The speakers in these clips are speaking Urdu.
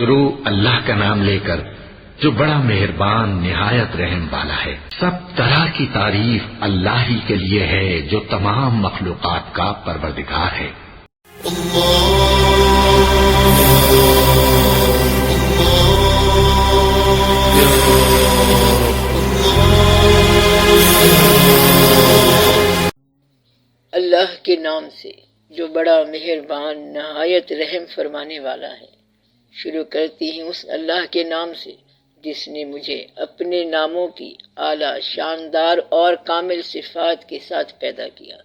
شروع اللہ کا نام لے کر جو بڑا مہربان نہایت رحم والا ہے۔ سب طرح کی تعریف اللہ ہی کے لیے ہے جو تمام مخلوقات کا پروردگار ہے۔ اللہ کے نام سے جو بڑا مہربان نہایت رحم فرمانے والا ہے۔ شروع کرتی ہوں اس اللہ کے نام سے جس نے مجھے اپنے ناموں کی اعلیٰ شاندار اور کامل صفات کے ساتھ پیدا کیا۔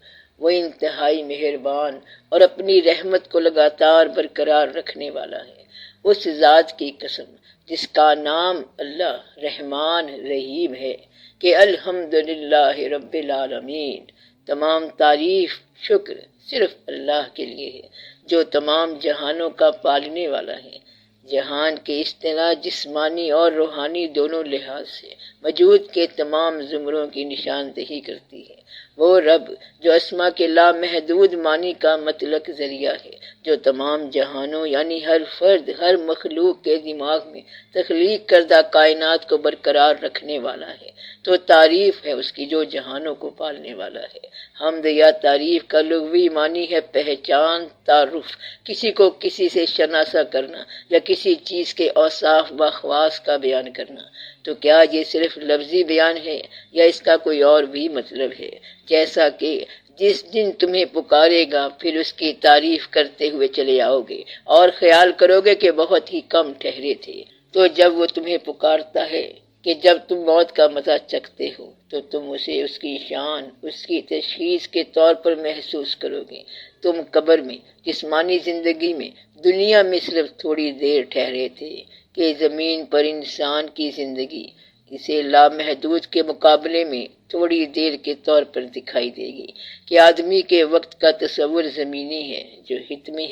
وہ انتہائی مہربان اور اپنی رحمت کو لگاتار برقرار رکھنے والا ہے۔ اس ذات کی قسم جس کا نام اللہ رحمان رحیم ہے کہ الحمدللہ رب العالمین، تمام تعریف شکر صرف اللہ کے لیے ہے جو تمام جہانوں کا پالنے والا ہے۔ جہان کے اصطلاح جسمانی اور روحانی دونوں لحاظ سے وجود کے تمام زمروں کی نشاندہی کرتی ہے۔ وہ رب جو اسما کے لامحدود معنی کا مطلق ذریعہ ہے، جو تمام جہانوں یعنی ہر فرد ہر مخلوق کے دماغ میں تخلیق کردہ کائنات کو برقرار رکھنے والا ہے، تو تعریف ہے اس کی جو جہانوں کو پالنے والا ہے۔ حمد یا تعریف کا لغوی معنی ہے پہچان، تعارف، کسی کو کسی سے شناسا کرنا یا کسی چیز کے اوصاف و خواص کا بیان کرنا۔ تو کیا یہ صرف لفظی بیان ہے یا اس کا کوئی اور بھی مطلب ہے؟ جیسا کہ جس دن تمہیں پکارے گا پھر اس کی تعریف کرتے ہوئے چلے آؤ گے اور خیال کرو گے کہ بہت ہی کم ٹھہرے تھے۔ تو جب وہ تمہیں پکارتا ہے کہ جب تم موت کا مزہ چکھتے ہو تو تم اسے اس کی شان، اس کی تشخیص کے طور پر محسوس کرو گے۔ تم قبر میں، جسمانی زندگی میں، دنیا میں صرف تھوڑی دیر ٹھہرے تھے کہ زمین پر انسان کی زندگی اسے لامحدود کے مقابلے میں تھوڑی دیر کے طور پر دکھائی دے گی کہ آدمی کے وقت کا تصور زمینی ہے جو حتمی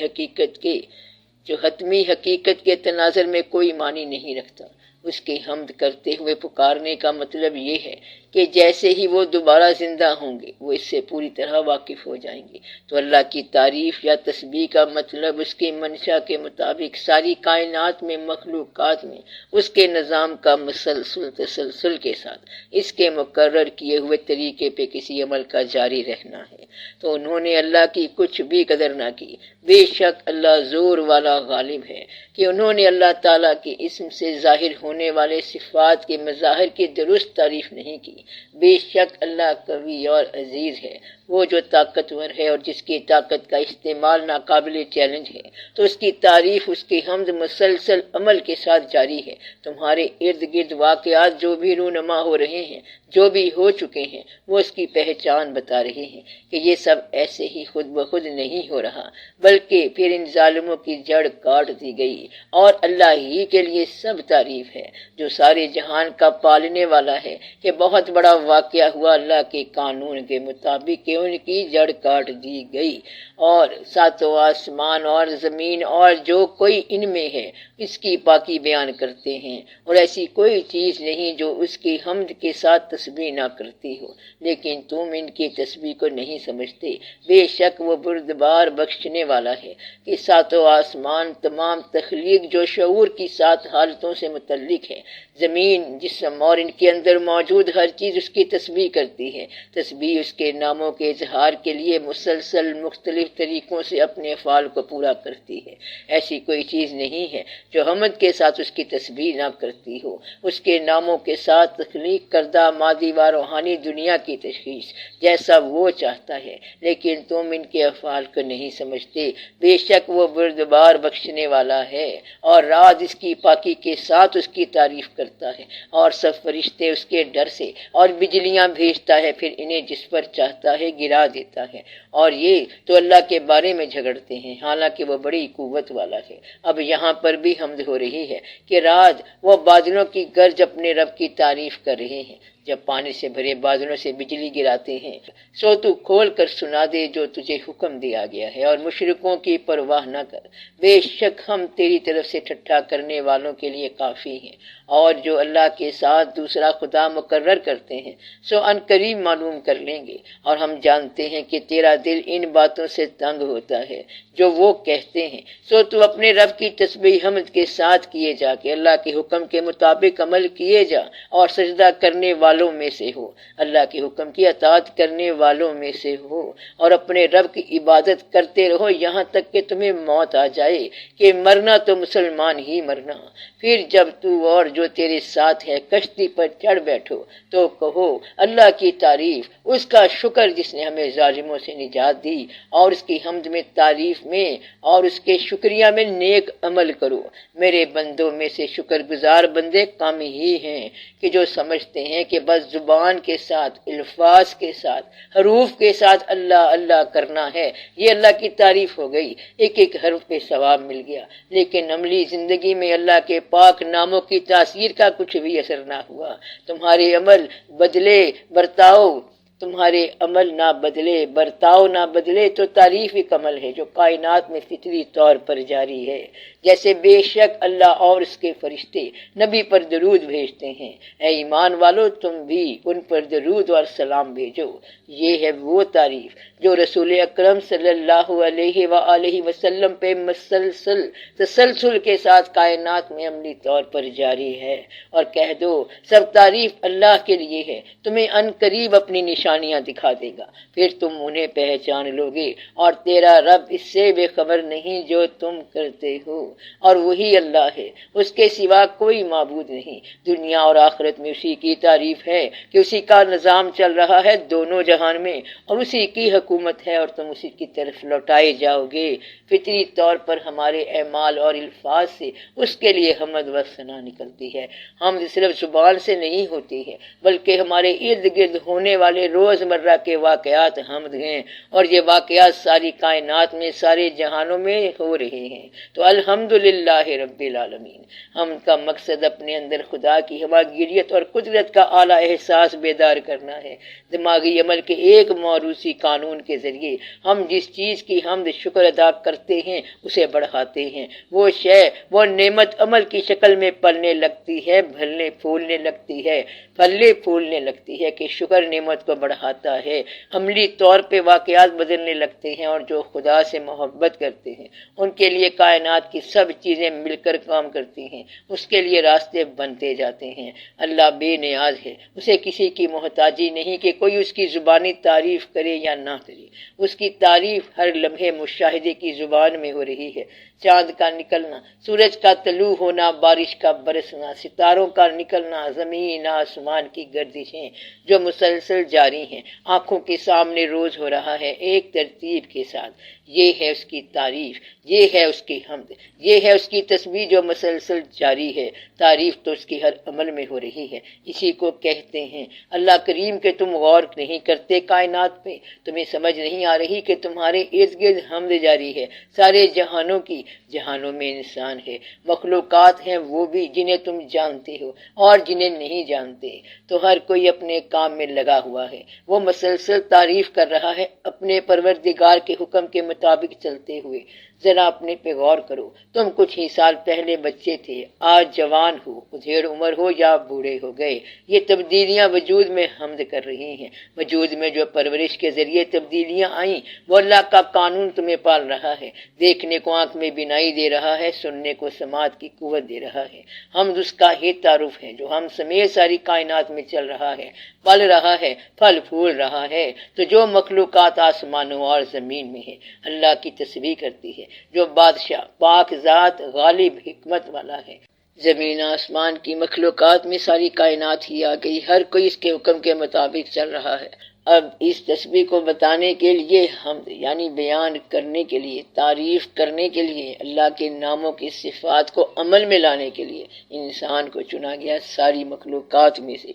حقیقت کے تناظر میں کوئی معنی نہیں رکھتا۔ اس کی حمد کرتے ہوئے پکارنے کا مطلب یہ ہے کہ جیسے ہی وہ دوبارہ زندہ ہوں گے وہ اس سے پوری طرح واقف ہو جائیں گے۔ تو اللہ کی تعریف یا تسبیح کا مطلب اس کی منشا کے مطابق ساری کائنات میں، مخلوقات میں اس کے نظام کا مسلسل تسلسل کے ساتھ اس کے مقرر کیے ہوئے طریقے پہ کسی عمل کا جاری رہنا ہے۔ تو انہوں نے اللہ کی کچھ بھی قدر نہ کی۔ بے شک اللہ زور والا غالب ہے کہ انہوں نے اللہ تعالیٰ کے اسم سے ظاہر ہونے والے صفات کے مظاہر کی درست تعریف نہیں کی۔ بے شک اللہ قوی اور عزیز ہے، وہ جو طاقتور ہے اور جس کی طاقت کا استعمال ناقابل چیلنج ہے۔ تو اس کی تعریف، اس کی حمد مسلسل عمل کے ساتھ جاری ہے۔ تمہارے ارد گرد واقعات جو بھی رونما ہو رہے ہیں، جو بھی ہو چکے ہیں، وہ اس کی پہچان بتا رہے ہیں کہ یہ سب ایسے ہی خود بخود نہیں ہو رہا، بلکہ پھر ان ظالموں کی جڑ کاٹ دی گئی۔ اور اللہ ہی کے لیے سب تعریف ہے جو سارے جہان کا پالنے والا ہے کہ بہت بڑا واقعہ ہوا اللہ کے قانون کے مطابق کہ ان کی جڑ کاٹ دی گئی، اور ساتوں آسمان اور زمین اور جو کوئی ان میں ہے اس کی پاکی بیان کرتے ہیں، اور ایسی کوئی چیز نہیں جو اس کی حمد کے ساتھ تسبیح نہ کرتی ہو، لیکن تم ان کی تسبیح کو نہیں سمجھتے۔ بے شک وہ بردبار بخشنے والا ہے کہ ساتوں آسمان، تمام تخلیق جو شعور کی 7 حالتوں سے متعلق ہے، زمین، جسم اور ان کے اندر موجود ہر چیز اس کی تسبیح کرتی ہے۔ تسبیح اس کے ناموں کے اظہار کے لیے مسلسل مختلف طریقوں سے اپنے افعال کو پورا کرتی ہے۔ ایسی کوئی چیز نہیں ہے جو حمد کے ساتھ اس کی تسبیح نہ کرتی ہو۔ اس کے ناموں کے ساتھ تخلیق کردہ مادی و روحانی دنیا کی تشخیص جیسا وہ چاہتا ہے، لیکن تم ان کے افعال کو نہیں سمجھتے۔ بے شک وہ بردبار بخشنے والا ہے، اور رات اس کی پاکی کے ساتھ اس کی تعریف کرتا ہے، اور سب فرشتے اس کے ڈر سے اور بجلیاں بھیجتا ہے، پھر انہیں جس پر چاہتا ہے گرا دیتا ہے۔ اور یہ تو اللہ کے بارے میں جھگڑتے ہیں، حالانکہ وہ بڑی قوت والا ہے۔ اب یہاں پر بھی حمد ہو رہی ہے کہ رات وہ بادلوں کی گرج اپنے رب کی تعریف کر رہے ہیں، جب پانی سے بھرے بادلوں سے بجلی گراتے ہیں، سو تو کھول کر سنا دے جو تجھے حکم دیا گیا ہے، اور مشرکوں کی پرواہ نہ کر، بے شک ہم تیری طرف سے ٹھٹھا کرنے والوں کے لیے کافی ہیں، اور جو اللہ کے ساتھ دوسرا خدا مقرر کرتے ہیں سو ان قریب معلوم کر لیں گے، اور ہم جانتے ہیں کہ تیرا دل ان باتوں سے تنگ ہوتا ہے جو وہ کہتے ہیں، سو تو اپنے رب کی تسبیح حمد کے ساتھ کیے جا کے اللہ کے حکم کے مطابق عمل کیے جا، اور سجدہ کرنے والوں میں سے ہو، اللہ کے حکم کی اطاعت کرنے والوں میں سے ہو، اور اپنے رب کی عبادت کرتے رہو یہاں تک کہ تمہیں موت آ جائے، کہ مرنا تو مسلمان ہی مرنا۔ پھر جب تو اور جو تیرے ساتھ ہے کشتی پر چڑھ بیٹھو تو کہو اللہ کی تعریف، اس کا شکر جس نے ہمیں ظالموں سے نجات دی، اور اس کی حمد میں، تعریف میں اور اس کے شکریہ میں نیک عمل کرو۔ میرے بندوں میں سے شکر گزار بندے کم ہی ہیں کہ جو سمجھتے ہیں کہ بس زبان کے ساتھ، الفاظ کے ساتھ، حروف کے ساتھ اللہ اللہ کرنا ہے، یہ اللہ کی تعریف ہو گئی، ایک ایک حرف پہ ثواب مل گیا، لیکن عملی زندگی میں اللہ کے پاک ناموں کی تاثیر کا کچھ بھی اثر نہ ہوا۔ تمہارے عمل بدلے، تمہارے عمل نہ بدلے، برتاؤ نہ بدلے تو تعریف ایک عمل ہے جو کائنات میں فطری طور پر جاری ہے، جیسے بے شک اللہ اور اس کے فرشتے نبی پر درود بھیجتے ہیں، اے ایمان والو تم بھی ان پر درود اور سلام بھیجو۔ یہ ہے وہ تعریف جو رسول اکرم صلی اللہ علیہ وآلہ وسلم پہ تسلسل کے ساتھ کائنات میں عملی طور پر جاری ہے، اور کہہ دو سب تعریف اللہ کے لیے ہے، تمہیں ان قریب اپنی نشانیاں دکھا دے گا، پھر تم انہیں پہچان لوگے، اور تیرا رب اس سے بے خبر نہیں جو تم کرتے ہو، اور وہی اللہ ہے، اس کے سوا کوئی معبود نہیں، دنیا اور آخرت میں اسی کی تعریف ہے کہ اسی کا نظام چل رہا ہے دونوں جہان میں، اور اسی کی حکومت ہے، اور تم اسی کی طرف لوٹائے جاؤ گے۔ فطری طور پر ہمارے اعمال اور الفاظ سے اس کے لیے حمد و ثنا نکلتی ہے، حمد صرف زبان سے نہیں ہوتی ہے بلکہ ہمارے ارد گرد ہونے والے روزمرہ کے واقعات حمد ہیں، اور یہ واقعات ساری کائنات میں، سارے جہانوں میں ہو رہے ہیں، تو الحمدللہ رب العالمین۔ حمد کا مقصد اپنے اندر خدا کی ہماگیریت اور قدرت کا اعلیٰ احساس بیدار کرنا ہے۔ دماغی عمل کے ایک موروثی قانون کے ذریعے ہم جس چیز کی حمد شکر ادا کرتے ہیں اسے بڑھاتے ہیں، وہ شے، وہ نعمت عمل کی شکل میں پلنے لگتی ہے، پھلنے پھولنے لگتی ہے کہ شکر نعمت کو بڑھاتا ہے، عملی طور پہ واقعات بدلنے لگتے ہیں، اور جو خدا سے محبت کرتے ہیں ان کے لیے کائنات کی سب چیزیں مل کر کام کرتی ہیں، اس کے لیے راستے بنتے جاتے ہیں۔ اللہ بے نیاز ہے، اسے کسی کی محتاجی نہیں کہ کوئی اس کی زبانی تعریف کرے یا نہ کرے، اس کی تعریف ہر لمحے مشاہدے کی زبان میں ہو رہی ہے۔ چاند کا نکلنا، سورج کا طلوع ہونا، بارش کا برسنا، ستاروں کا نکلنا، زمین آسمان کی گردشیں جو مسلسل جاری ہیں، آنکھوں کے سامنے روز ہو رہا ہے ایک ترتیب کے ساتھ، یہ ہے اس کی تعریف، یہ ہے اس کی حمد، یہ ہے اس کی تسبیح جو مسلسل جاری ہے۔ تعریف تو اس کی ہر عمل میں ہو رہی ہے، اسی کو کہتے ہیں اللہ کریم کہ تم غور نہیں کرتے کائنات پہ، تمہیں سمجھ نہیں آ رہی کہ تمہارے ارد گرد حمد جاری ہے، سارے جہانوں کی، جہانوں میں انسان ہے، مخلوقات ہیں وہ بھی جنہیں تم جانتے ہو اور جنہیں نہیں جانتے، تو ہر کوئی اپنے کام میں لگا ہوا ہے، وہ مسلسل تعریف کر رہا ہے اپنے پروردگار کے حکم کے مطابق چلتے ہوئے۔ ذرا اپنے پہ غور کرو، تم کچھ ہی سال پہلے بچے تھے، آج جوان ہو، ادھیڑ عمر ہو یا بوڑھے ہو گئے، یہ تبدیلیاں وجود میں حمد کر رہی ہیں۔ وجود میں جو پرورش کے ذریعے تبدیلیاں آئیں وہ اللہ کا قانون تمہیں پال رہا ہے، دیکھنے کو آنکھ میں بینائی دے رہا ہے، سننے کو سماعت کی قوت دے رہا ہے۔ حمد اس کا ہی تعارف ہے جو ہم سمیت ساری کائنات میں چل رہا ہے، پل رہا ہے، پھل پھول رہا ہے، تو جو مخلوقات آسمانوں اور زمین میں ہے اللہ کی تسبیح کرتی ہے، جو بادشاہ پاک ذات غالب حکمت والا ہے۔ زمین آسمان کی مخلوقات میں ساری کائنات ہی آ گئی، ہر کوئی اس کے حکم کے مطابق چل رہا ہے، اب اس تسبیح کو بتانے کے لیے حمد یعنی بیان کرنے کے لیے، تعریف کرنے کے لیے، اللہ کے ناموں کی صفات کو عمل میں لانے کے لیے انسان کو چنا گیا ساری مخلوقات میں سے۔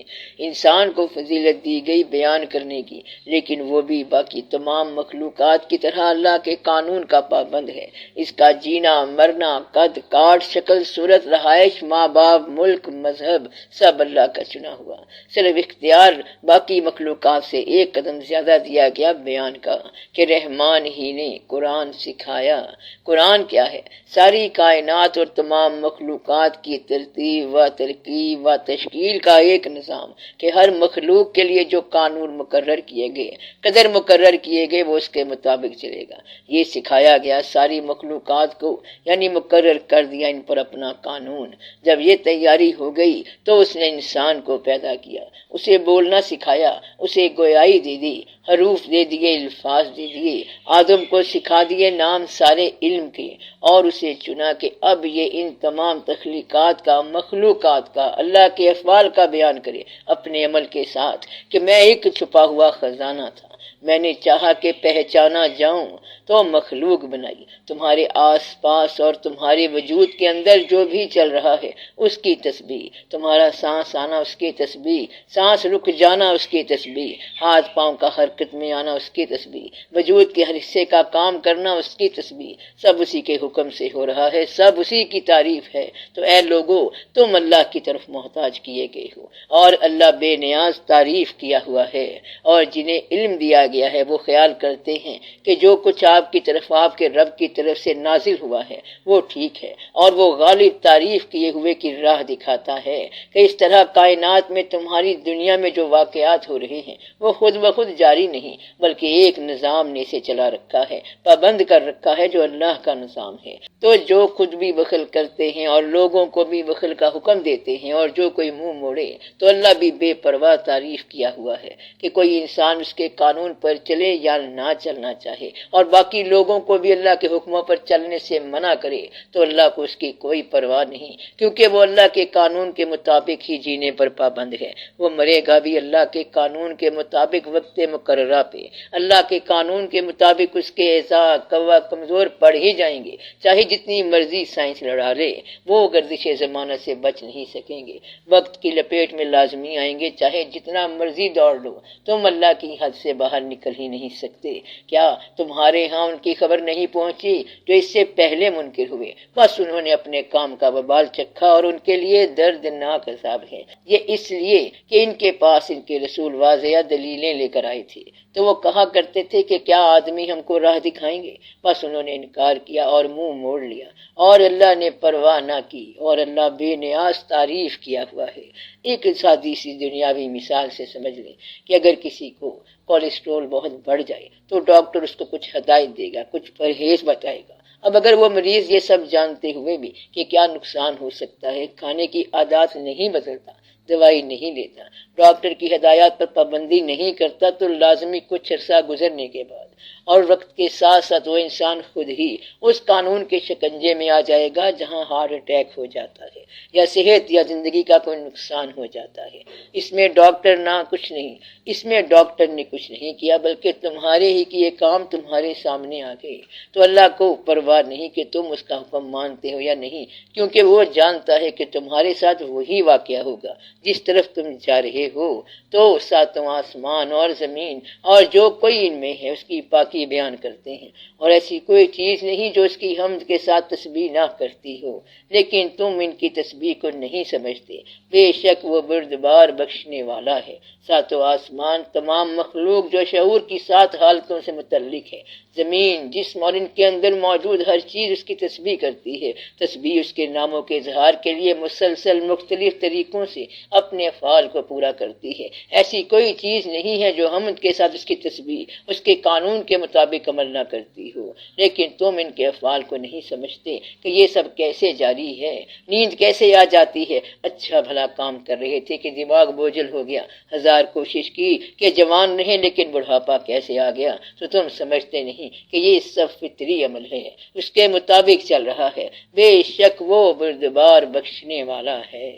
انسان کو فضیلت دی گئی بیان کرنے کی، لیکن وہ بھی باقی تمام مخلوقات کی طرح اللہ کے قانون کا پابند ہے۔ اس کا جینا، مرنا، قد کاٹ، شکل صورت، رہائش، ماں باپ، ملک، مذہب سب اللہ کا چنا ہوا۔ صرف اختیار باقی مخلوقات سے ایک قدم زیادہ دیا گیا بیان کا، کہ رحمان ہی نے قرآن سکھایا۔ قرآن کیا ہے؟ ساری کائنات اور تمام مخلوقات کی ترتیب و ترکیب و تشکیل کا ایک نظام، کہ ہر مخلوق کے لیے جو قانون مقرر کیے گئے، قدر مقرر کیے گئے، وہ اس کے مطابق چلے گا۔ یہ سکھایا گیا ساری مخلوقات کو، یعنی مقرر کر دیا ان پر اپنا قانون۔ جب یہ تیاری ہو گئی تو اس نے انسان کو پیدا کیا، اسے بولنا سکھایا، اسے گویائی دے دی، حروف دے دیے، الفاظ دے دیے، آدم کو سکھا دیے نام سارے علم کے، اور اسے چنا کہ اب یہ ان تمام تخلیقات کا، مخلوقات کا، اللہ کے افعال کا بیان کرے اپنے عمل کے ساتھ، کہ میں ایک چھپا ہوا خزانہ تھا، میں نے چاہا کہ پہچانا جاؤں تو مخلوق بنائی۔ تمہارے آس پاس اور تمہارے وجود کے اندر جو بھی چل رہا ہے اس کی تسبیح، تمہارا سانس آنا اس کی تسبیح، سانس رک جانا اس کی تسبیح، ہاتھ پاؤں کا حرکت میں آنا اس کی تسبیح، وجود کے ہر حصے کا کام کرنا اس کی تسبیح، سب اسی کے حکم سے ہو رہا ہے، سب اسی کی تعریف ہے۔ تو اے لوگو، تم اللہ کی طرف محتاج کیے گئے ہو، اور اللہ بے نیاز تعریف کیا ہوا ہے، اور جنہیں علم دیا گیا ہے وہ خیال کرتے ہیں کہ جو کچھ آپ کی طرف، آپ کے رب کی طرف سے نازل ہوا ہے وہ ٹھیک ہے، اور وہ غالب تعریف کیے ہوئے کی راہ دکھاتا ہے، کہ اس طرح کائنات میں تمہاری دنیا میں جو واقعات ہو رہے ہیں وہ خود بخود جاری نہیں، بلکہ ایک نظام نے اسے چلا رکھا ہے، پابند کر رکھا ہے، جو اللہ کا نظام ہے۔ تو جو خود بھی بخل کرتے ہیں اور لوگوں کو بھی بخل کا حکم دیتے ہیں، اور جو کوئی منہ موڑے، تو اللہ بھی بے پرواہ تعریف کیا ہوا ہے، کہ کوئی انسان اس کے قانون پر چلے یا نہ چلنا چاہے، اور باقی لوگوں کو بھی اللہ کے حکموں پر چلنے سے منع کرے، تو اللہ کو اس کی کوئی پرواہ نہیں، کیونکہ وہ اللہ کے قانون کے مطابق ہی جینے پر پابند ہے۔ وہ مرے گا بھی اللہ کے قانون کے مطابق وقت مقررہ پہ، اللہ کے قانون کے مطابق اس کے اعضاء قوا کمزور پڑ ہی جائیں گے، چاہے جتنی مرضی سائنس لڑا لے، وہ گردش زمانہ سے بچ نہیں سکیں گے، وقت کی لپیٹ میں لازمی آئیں گے، چاہے جتنا مرضی دوڑ لو، تم اللہ کی حد سے باہر نکل ہی نہیں سکتے۔ کیا تمہارے ہاں ان کی خبر نہیں پہنچی جو اس سے پہلے منکر ہوئے؟ بس انہوں نے اپنے کام کا وبال چکھا، اور ان کے لیے دردناک عذاب ہے۔ یہ اس لیے کہ ان کے پاس ان کے رسول واضح دلیلیں لے کر آئے تھے، تو وہ کہا کرتے تھے کہ کیا آدمی ہم کو راہ دکھائیں گے؟ بس انہوں نے انکار کیا اور منہ موڑ لیا، اور اللہ نے پرواہ نہ کی، اور اللہ بے نیاز تعریف کیا ہوا ہے۔ ایک سادی سی دنیاوی مثال سے سمجھ لیں کہ اگر کسی کو کولیسٹرول بہت بڑھ جائے تو ڈاکٹر اس کو کچھ ہدایت دے گا، کچھ پرہیز بتائے گا۔ اب اگر وہ مریض یہ سب جانتے ہوئے بھی کہ کیا نقصان ہو سکتا ہے، کھانے کی عادات نہیں بدلتا، دوائی نہیں لیتا، ڈاکٹر کی ہدایات پر پابندی نہیں کرتا، تو لازمی کچھ عرصہ گزرنے کے بعد اور وقت کے ساتھ ساتھ وہ انسان خود ہی اس قانون کے شکنجے میں آ جائے گا جہاں ہارٹ اٹیک ہو جاتا ہے، یا صحت یا زندگی کا کوئی نقصان ہو جاتا ہے۔ اس میں ڈاکٹر نہ کچھ نہیں، اس میں ڈاکٹر نے کچھ نہیں کیا، بلکہ تمہارے ہی کیے کام تمہارے سامنے آ گئے۔ تو اللہ کو پرواہ نہیں کہ تم اس کا حکم مانتے ہو یا نہیں، کیونکہ وہ جانتا ہے کہ تمہارے ساتھ وہی واقعہ ہوگا جس طرف تم جا رہے ہو۔ تو ساتوں آسمان اور زمین اور جو کوئی ان میں ہے اس کی پاکی بیان کرتے ہیں، اور ایسی کوئی چیز نہیں جو اس کی حمد کے ساتھ تسبیح نہ کرتی ہو، لیکن تم ان کی تسبیح کو نہیں سمجھتے۔ بے شک وہ بردبار بخشنے والا ہے۔ ساتوں آسمان، تمام مخلوق جو شعور کی 7 حالتوں سے متعلق ہے، زمین، جسم اور ان کے اندر موجود ہر چیز اس کی تسبیح کرتی ہے۔ تسبیح اس کے ناموں کے اظہار کے لیے مسلسل مختلف طریقوں سے اپنے افعال کو پورا کرتی ہے۔ ایسی کوئی چیز نہیں ہے جو حمد کے ساتھ اس کی تسبیح اس کے قانون کے مطابق عمل نہ کرتی ہو، لیکن تم ان کے افعال کو نہیں سمجھتے کہ یہ سب کیسے جاری ہے۔ نیند کیسے آ جاتی ہے؟ اچھا بھلا کام کر رہے تھے کہ دماغ بوجھل ہو گیا، ہزار کوشش کی کہ جوان رہیں لیکن بڑھاپا کیسے آ گیا، تو تم سمجھتے نہیں کہ یہ سب فطری عمل ہے، اس کے مطابق چل رہا ہے۔ بے شک وہ بردبار بخشنے والا ہے۔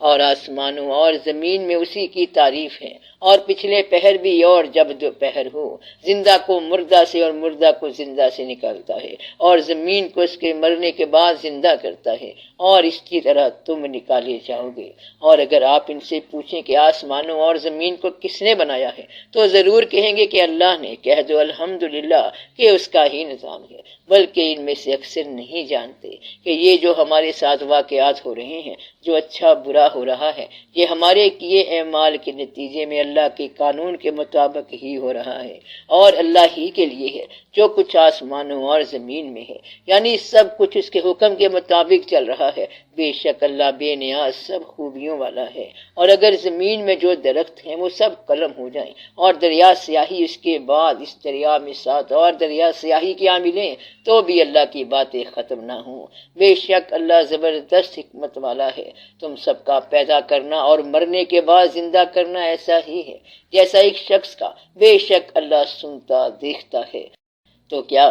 اور آسمانوں اور زمین میں اسی کی تعریف ہے، اور پچھلے پہر بھی اور جب دوپہر ہو، زندہ کو مردہ سے اور مردہ کو زندہ سے نکالتا ہے، اور زمین کو اس کے مرنے کے بعد زندہ کرتا ہے، اور اس کی طرح تم نکالے جاؤ گے۔ اور اگر آپ ان سے پوچھیں کہ آسمانوں اور زمین کو کس نے بنایا ہے تو ضرور کہیں گے کہ اللہ نے۔ کہہ دو الحمدللہ کہ اس کا ہی نظام ہے، بلکہ ان میں سے اکثر نہیں جانتے کہ یہ جو ہمارے ساتھ واقعات ہو رہے ہیں، جو اچھا برا ہو رہا ہے، یہ ہمارے کیے اعمال کے نتیجے میں اللہ کے قانون کے مطابق ہی ہو رہا ہے، اور اللہ ہی کے لیے ہے جو کچھ آسمانوں اور زمین میں ہے، یعنی سب کچھ اس کے حکم کے مطابق چل رہا ہے۔ بے شک اللہ بے نیاز سب خوبیوں والا ہے۔ اور اگر زمین میں جو درخت ہیں وہ سب قلم ہو جائیں، اور دریا سیاہی اس کے بعد اس دریا میں 7 اور دریا سیاہی کی ملیں، تو بھی اللہ کی باتیں ختم نہ ہوں۔ بے شک اللہ زبردست حکمت والا ہے۔ تم سب کا پیدا کرنا اور مرنے کے بعد زندہ کرنا ایسا ہی ہے جیسا ایک شخص کا۔ بے شک اللہ سنتا دیکھتا ہے۔ تو کیا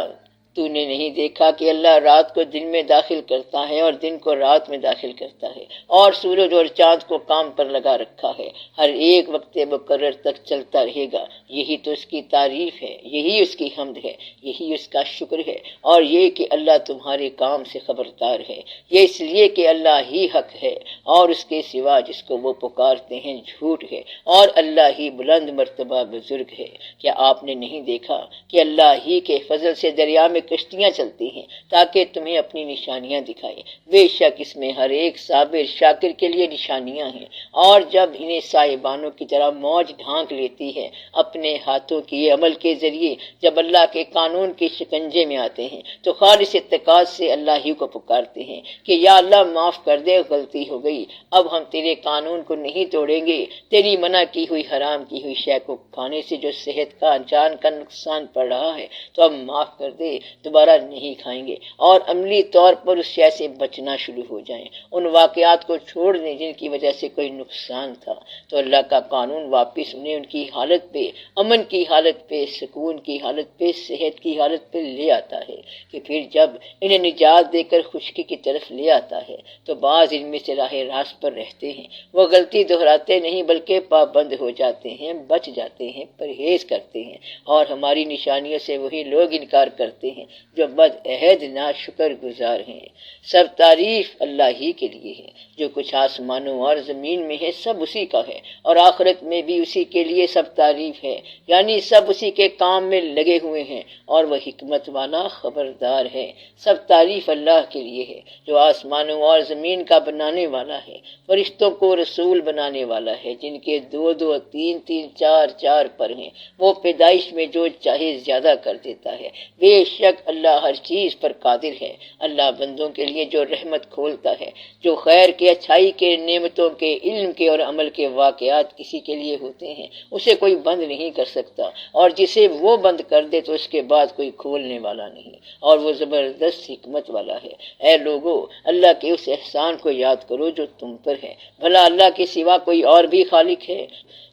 تو نے نہیں دیکھا کہ اللہ رات کو دن میں داخل کرتا ہے اور دن کو رات میں داخل کرتا ہے، اور سورج اور چاند کو کام پر لگا رکھا ہے، ہر ایک وقت مقرر تک چلتا رہے گا۔ یہی تو اس کی تعریف ہے، یہی اس کی حمد ہے، یہی اس کا شکر ہے، اور یہ کہ اللہ تمہارے کام سے خبردار ہے۔ یہ اس لیے کہ اللہ ہی حق ہے، اور اس کے سوا جس کو وہ پکارتے ہیں جھوٹ ہے، اور اللہ ہی بلند مرتبہ بزرگ ہے۔ کیا آپ نے نہیں دیکھا کہ اللہ ہی کے فضل سے دریا میں کشتیاں چلتی ہیں تاکہ تمہیں اپنی نشانیاں دکھائے؟ بے شک اس میں ہر ایک صابر شاکر کے لیے نشانیاں ہیں۔ اور جب انہیں سائبانوں کی طرح موج ڈھانک لیتی ہے اپنے ہاتھوں کی عمل کے ذریعے، جب اللہ کے قانون کے شکنجے میں آتے ہیں تو خالص اتقاد سے اللہ ہی کو پکارتے ہیں کہ یا اللہ معاف کر دے، غلطی ہو گئی، اب ہم تیرے قانون کو نہیں توڑیں گے، تیری منع کی ہوئی حرام کی ہوئی شے کو کھانے سے جو صحت کا جان کا نقصان پڑ رہا ہے تو اب معاف کر دے، دوبارہ نہیں کھائیں گے، اور عملی طور پر اس شے سے بچنا شروع ہو جائیں، ان واقعات کو چھوڑ دیں جن کی وجہ سے کوئی نقصان تھا۔ تو اللہ کا قانون واپس انہیں ان کی حالت پہ، امن کی حالت پہ، سکون کی حالت پہ، صحت کی حالت پہ لے آتا ہے کہ پھر جب انہیں نجات دے کر خشکی کی طرف لے آتا ہے تو بعض ان میں سے راہ راست پر رہتے ہیں، وہ غلطی دہراتے نہیں بلکہ پابند ہو جاتے ہیں، بچ جاتے ہیں، پرہیز کرتے ہیں، اور ہماری نشانیوں سے وہی لوگ انکار کرتے ہیں جو بد عہد ناشکر گزار ہیں۔ سب تعریف اللہ ہی کے لیے ہے، جو کچھ آسمانوں اور زمین میں ہے سب اسی کا ہے، اور آخرت میں بھی اسی کے لیے سب تعریف ہے، یعنی سب اسی کے کام میں لگے ہوئے ہیں، اور وہ حکمت والا خبردار ہے۔ سب تعریف اللہ کے لیے ہے جو آسمانوں اور زمین کا بنانے والا ہے، فرشتوں کو رسول بنانے والا ہے، جن کے 2 2 3 3 4 4 پر ہیں، وہ پیدائش میں جو چاہے زیادہ کر دیتا ہے۔ بے شک اللہ ہر چیز پر قادر ہے۔ اللہ بندوں کے لیے جو رحمت کھولتا ہے، جو خیر کے، اچھائی کے، نعمتوں کے، علم کے اور عمل کے واقعات کسی کے لیے ہوتے ہیں، اسے کوئی بند نہیں کر سکتا، اور جسے وہ بند کر دے تو اس کے بعد کوئی کھولنے والا نہیں، اور وہ زبردست حکمت والا ہے۔ اے لوگو، اللہ کے اس احسان کو یاد کرو جو تم پر ہے۔ بھلا اللہ کے سوا کوئی اور بھی خالق ہے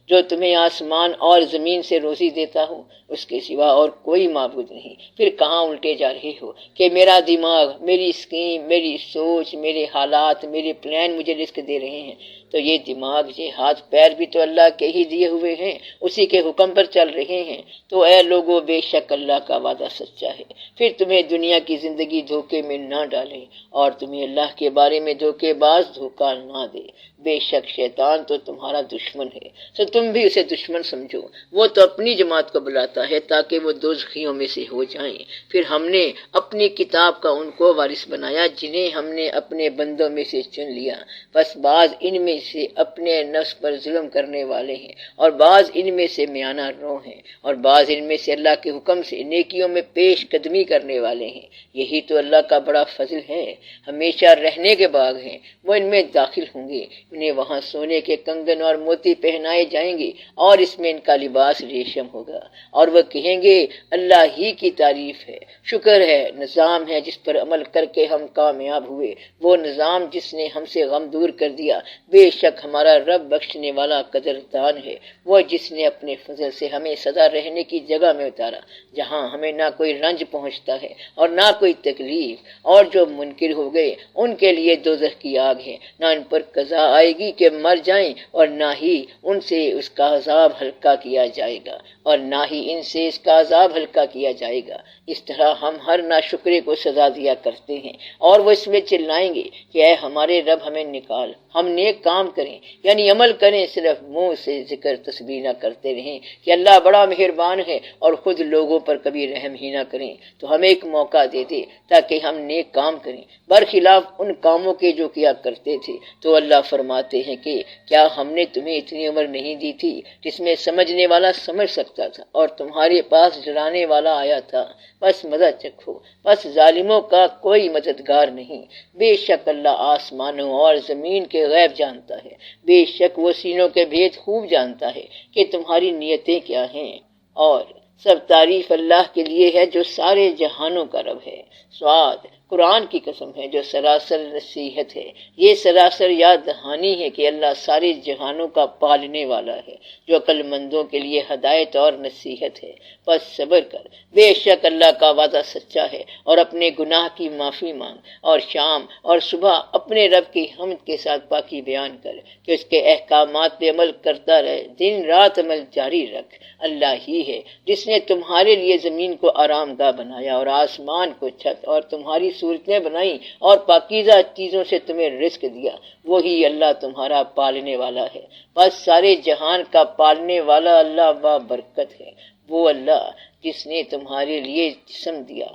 جو تمہیں آسمان اور زمین سے روزی دیتا ہو؟ اس کے سوا اور کوئی معبود نہیں۔ پھر کہاں الٹے جا رہے ہو کہ میرا دماغ، میری اسکیم، میری سوچ، میرے حالات، میرے پلان مجھے رزق دے رہے ہیں؟ تو یہ دماغ، یہ ہاتھ پیر بھی تو اللہ کے ہی دیے ہوئے ہیں، اسی کے حکم پر چل رہے ہیں۔ تو اے لوگو، بے شک اللہ کا وعدہ سچا ہے۔ پھر تمہیں دنیا کی زندگی دھوکے میں نہ ڈالے، اور تمہیں اللہ کے بارے میں دھوکے باز دھوکہ نہ دے۔ بے شک شیطان تو تمہارا دشمن ہے، تو تم بھی اسے دشمن سمجھو۔ وہ تو اپنی جماعت کو بلاتا ہے تاکہ وہ دوزخیوں میں سے ہو جائیں۔ پھر ہم نے اپنی کتاب کا ان کو وارث بنایا جنہیں ہم نے اپنے بندوں میں سے چن لیا، بس بعض ان میں سے اپنے نفس پر ظلم کرنے والے ہیں، اور بعض ان میں سے میانہ رو ہیں، اور بعض ان میں سے اللہ کے حکم سے نیکیوں میں پیش قدمی کرنے والے ہیں۔ یہی تو اللہ کا بڑا فضل ہے۔ ہمیشہ رہنے کے باغ ہیں، وہ ان میں داخل ہوں گے، انہیں وہاں سونے کے کنگن اور موتی پہنائے جائیں گے، اور اس میں ان کا لباس ریشم ہوگا، اور وہ کہیں گے اللہ ہی کی تعریف ہے، شکر ہے، نظام ہے جس پر عمل کر کے ہم کامیاب ہوئے، وہ نظام جس نے ہم سے غم دور کر دیا۔ بے شک ہمارا رب بخشنے والا قدردان ہے، وہ جس نے اپنے فضل سے ہمیں سدا رہنے کی جگہ میں اتارا جہاں ہمیں نہ کوئی رنج پہنچتا ہے اور نہ کوئی تکلیف، اور جو منکر ہو گئے ان کے لیے دوزخ کی آگ ہے، نہ ان پر قضا آئے گی کہ مر جائیں اور نہ ہی ان سے اس کا عذاب ہلکا کیا جائے گا، اور نہ ہی ان سے اس کا عذاب ہلکا کیا جائے گا۔ اس طرح ہم ہر ناشکرے کو سزا دیا کرتے ہیں، اور وہ اس میں چلائیں گے کہ اے ہمارے رب ہمیں نکال، ہم نیک کام کریں، یعنی عمل کریں، صرف منہ سے ذکر تسبیح نہ کرتے رہیں کہ اللہ بڑا مہربان ہے اور خود لوگوں پر کبھی رحم ہی نہ کریں، تو ہمیں ایک موقع دے دے تاکہ ہم نیک کام کریں برخلاف ان کاموں کے جو کیا کرتے تھے۔ تو اللہ فرماتے ہیں کہ کیا ہم نے تمہیں اتنی عمر نہیں دی تھی جس میں سمجھنے والا سمجھ سکتا تھا اور تمہارے پاس ڈرانے والا آیا تھا، بس مدد چکھو، بس ظالموں کا کوئی مددگار نہیں۔ بے شک اللہ آسمانوں اور زمین کے غیب جانتا ہے، بے شک وہ سینوں کے بھید خوب جانتا ہے کہ تمہاری نیتیں کیا ہیں، اور سب تعریف اللہ کے لیے ہے جو سارے جہانوں کا رب ہے۔ سعاد قرآن کی قسم ہے جو سراسر نصیحت ہے، یہ سراسر یاد دہانی ہے کہ اللہ سارے جہانوں کا پالنے والا ہے، جو عقل مندوں کے لیے ہدایت اور نصیحت ہے۔ بس صبر کر، بے شک اللہ کا وعدہ سچا ہے، اور اپنے گناہ کی معافی مانگ، اور شام اور صبح اپنے رب کی حمد کے ساتھ پاکی بیان کر کہ اس کے احکامات پہ عمل کرتا رہے، دن رات عمل جاری رکھ۔ اللہ ہی ہے جس نے تمہارے لیے زمین کو آرام گاہ بنایا اور آسمان کو چھت اور تمہاری صورتیں بنائیں اور پاکیزہ چیزوں سے تمہیں رزق دیا، وہی اللہ تمہارا پالنے والا ہے۔ بس سارے جہان کا پالنے والا اللہ با برکت ہے، وہ اللہ جس نے تمہارے لیے جسم دیا،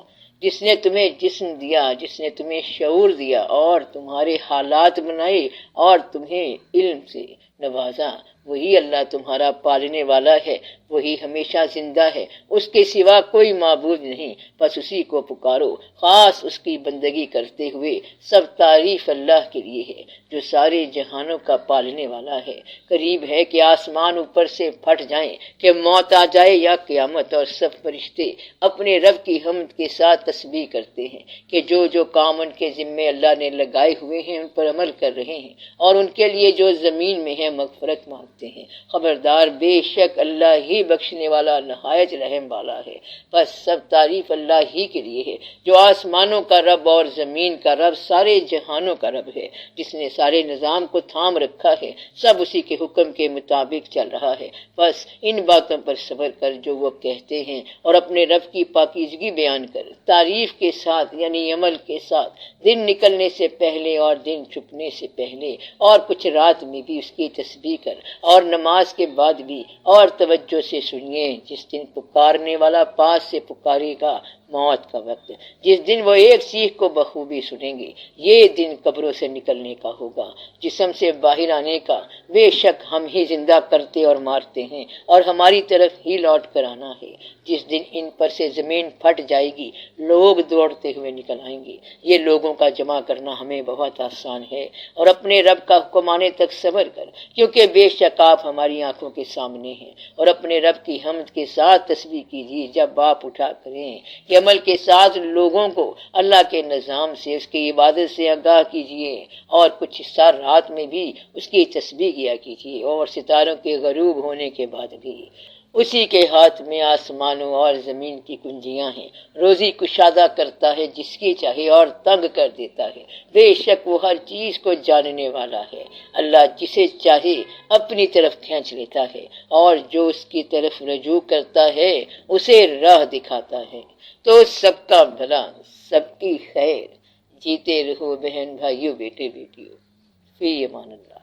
جس نے تمہیں جسم دیا، جس نے تمہیں شعور دیا اور تمہارے حالات بنائے اور تمہیں علم سے نوازا، وہی اللہ تمہارا پالنے والا ہے، وہی ہمیشہ زندہ ہے، اس کے سوا کوئی معبود نہیں، بس اسی کو پکارو، خاص اس کی بندگی کرتے ہوئے۔ سب تعریف اللہ کے لیے ہے جو سارے جہانوں کا پالنے والا ہے۔ قریب ہے کہ آسمان اوپر سے پھٹ جائیں، کہ موت آ جائے یا قیامت، اور سب فرشتے اپنے رب کی حمد کے ساتھ تسبیح کرتے ہیں کہ جو کام ان کے ذمے اللہ نے لگائے ہوئے ہیں ان پر عمل کر رہے ہیں، اور ان کے لیے جو زمین میں ہے مغفرت مانگتے ہیں۔ خبردار، بے شک اللہ ہی بخشنے والا نہایت رحم والا ہے۔ بس سب تعریف اللہ ہی کے لیے ہے جو آسمانوں کا رب اور زمین کا رب، سارے جہانوں کا رب ہے، جس نے سارے نظام کو تھام رکھا ہے، سب اسی کے حکم کے مطابق چل رہا ہے۔ بس ان باتوں پر صبر کر جو وہ کہتے ہیں، اور اپنے رب کی پاکیزگی بیان کر، تعریف کے ساتھ یعنی عمل کے ساتھ، دن نکلنے سے پہلے اور دن چھپنے سے پہلے، اور کچھ رات میں بھی اس کی تسبیح کر، اور نماز کے بعد بھی، اور توجہ سے سنیے جس دن پکارنے والا پاس سے پکارے گا، موت کا وقت، جس دن وہ ایک سیخ کو بخوبی سنیں گے، یہ دن قبروں سے نکلنے کا ہوگا، جسم سے باہر آنے کا۔ بے شک ہم ہی زندہ کرتے اور مارتے ہیں، اور ہماری طرف ہی لوٹ کر آنا ہے۔ جس دن ان پر سے زمین پھٹ جائے گی، لوگ دوڑتے ہوئے نکل آئیں گے۔ یہ لوگوں کا جمع کرنا ہمیں بہت آسان ہے، اور اپنے رب کا حکم آنے تک صبر کر، کیونکہ بے شک آپ ہماری آنکھوں کے سامنے ہیں۔ اور اپنے رب کی حمد کے ساتھ تسبیح کیجیے جب آپ اٹھا کریں، کہ عمل کے ساتھ لوگوں کو اللہ کے نظام سے، اس کی عبادت سے آگاہ کیجیے، اور کچھ حصہ رات میں بھی اس کی تسبیح کیا کیجیے، اور ستاروں کے غروب ہونے کے بعد بھی۔ اسی کے ہاتھ میں آسمانوں اور زمین کی کنجیاں ہیں، روزی کشادہ کرتا ہے جس کی چاہے اور تنگ کر دیتا ہے، بے شک وہ ہر چیز کو جاننے والا ہے۔ اللہ جسے چاہے اپنی طرف کھینچ لیتا ہے، اور جو اس کی طرف رجوع کرتا ہے اسے راہ دکھاتا ہے۔ تو سب کا بھلا، سب کی خیر، جیتے رہو بہن بھائیوں، بیٹے بیٹیوں، فی امان اللہ۔